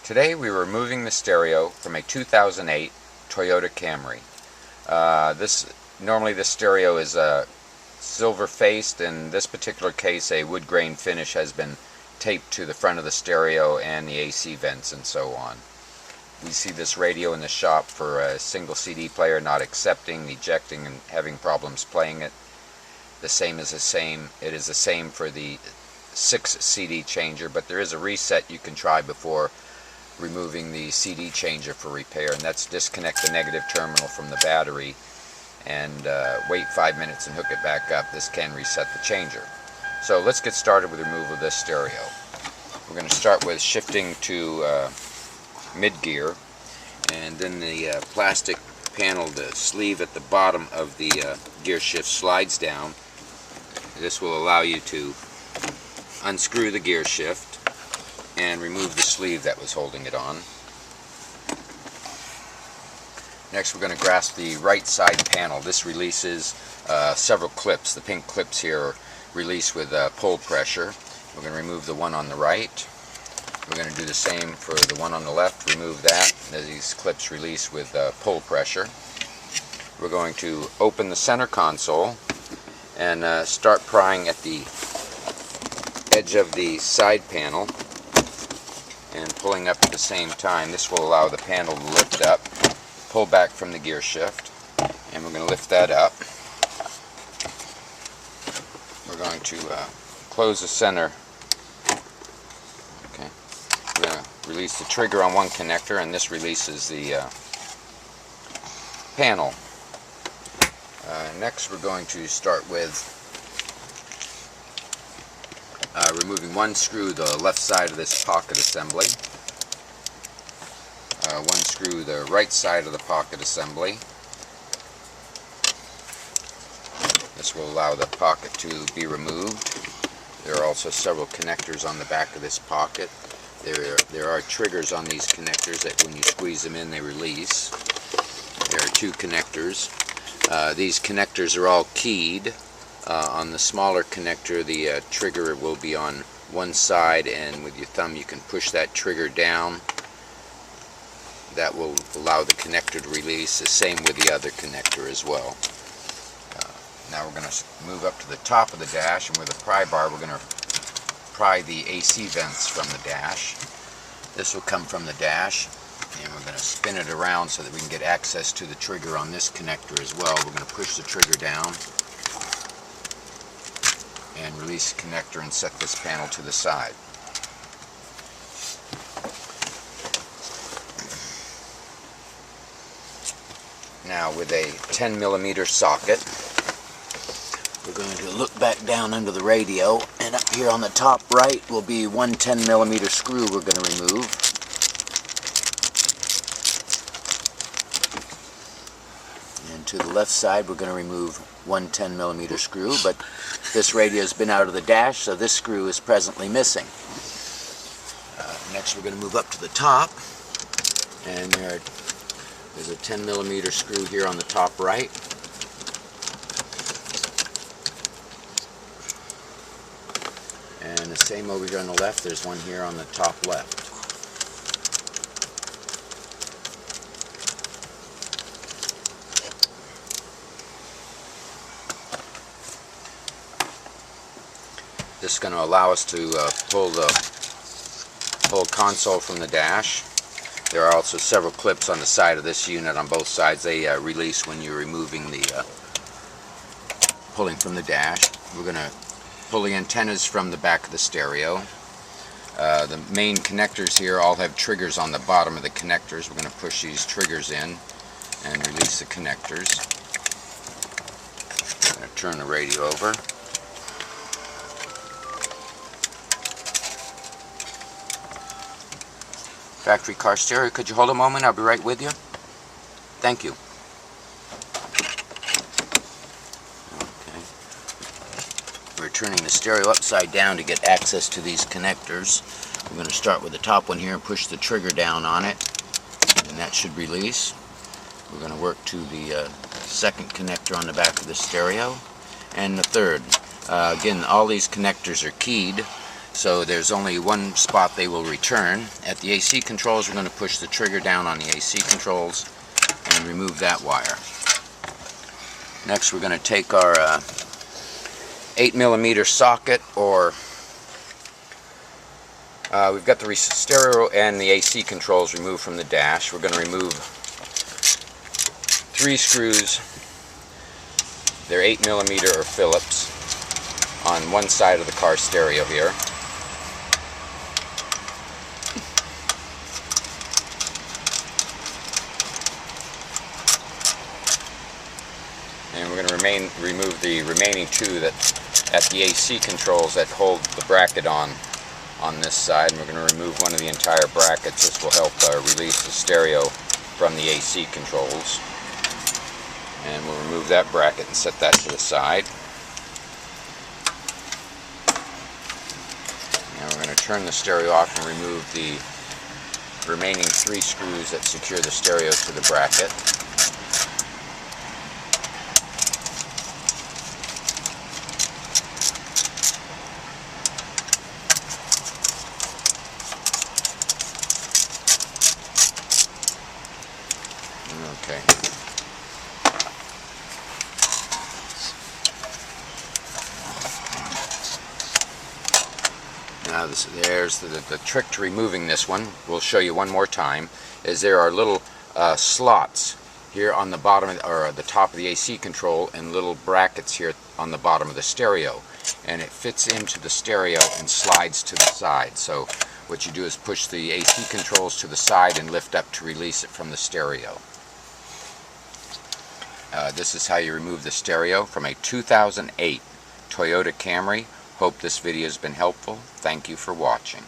Today we were removing the stereo from a 2008 Toyota Camry. Normally this stereo is silver faced. In this particular case, a wood grain finish has been taped to the front of the stereo and the AC vents and so on. We see this radio in the shop for a single CD player not accepting, ejecting, and having problems playing it. It is the same for the 6 CD changer, but there is a reset you can try before removing the CD changer for repair, and that's disconnect the negative terminal from the battery and wait 5 minutes and hook it back up. This can reset the changer. So let's get started with the removal of this stereo. We're going to start with shifting to mid-gear, and then the plastic panel, the sleeve at the bottom of the gear shift slides down. This will allow you to unscrew the gear shift and remove the sleeve that was holding it on. Next we're going to grasp the right side panel. This releases several clips. The pink clips here release with pull pressure. We're going to remove the one on the right. We're going to do the same for the one on the left. Remove that. These clips release with pull pressure. We're going to open the center console and start prying at the edge of the side panel and pulling up at the same time. This will allow the panel to lift up, pull back from the gear shift, and we're going to lift that up. We're going to close the center. Okay. We're going to release the trigger on one connector, and this releases the panel. Next we're going to start with removing one screw, the left side of this pocket assembly. One screw, the right side of the pocket assembly. This will allow the pocket to be removed. There are also several connectors on the back of this pocket. There are triggers on these connectors that when you squeeze them in they release. There are 2 connectors. These connectors are all keyed. On the smaller connector, the trigger will be on one side, and with your thumb you can push that trigger down. That will allow the connector to release. The same with the other connector as well. Now we're going to move up to the top of the dash, and with a pry bar we're going to pry the AC vents from the dash. This will come from the dash, and we're going to spin it around so that we can get access to the trigger on this connector as well. We're going to push the trigger down and release the connector and set this panel to the side. Now with a 10mm socket, we're going to look back down under the radio, and up here on the top right will be one 10mm screw we're going to remove. And to the left side we're going to remove one 10mm screw, but this radio has been out of the dash, so this screw is presently missing. Next we're going to move up to the top, and there's a 10mm screw here on the top right. And the same over here on the left, there's one here on the top left. This is going to allow us to pull the whole console from the dash. There are also several clips on the side of this unit on both sides. They release when you're removing the pulling from the dash. We're going to pull the antennas from the back of the stereo. The main connectors here all have triggers on the bottom of the connectors. We're going to push these triggers in and release the connectors. I'm going to turn the radio over. Factory car stereo. Could you hold a moment? I'll be right with you. Thank you. Okay. We're turning the stereo upside down to get access to these connectors. We're going to start with the top one here and push the trigger down on it, and that should release. We're going to work to the second connector on the back of the stereo, and the third. Again, all these connectors are keyed, So there's only one spot they will return. At the AC controls, we're going to push the trigger down on the AC controls and remove that wire. Next we're going to take our 8mm socket, or we've got the stereo and the AC controls removed from the dash. We're going to remove 3 screws. They're 8mm or Phillips on one side of the car stereo here. And we're going to remove the remaining 2 that at the AC controls that hold the bracket on this side. And we're going to remove one of the entire brackets. This will help release the stereo from the AC controls. And we'll remove that bracket and set that to the side. Now we're going to turn the stereo off and remove the remaining 3 screws that secure the stereo to the bracket. Okay. Now there's the trick to removing this one. We'll show you one more time. Is there are little slots here on the bottom or the top of the AC control, and little brackets here on the bottom of the stereo, and it fits into the stereo and slides to the side. So what you do is push the AC controls to the side and lift up to release it from the stereo. This is how you remove the stereo from a 2008 Toyota Camry. Hope this video has been helpful. Thank you for watching.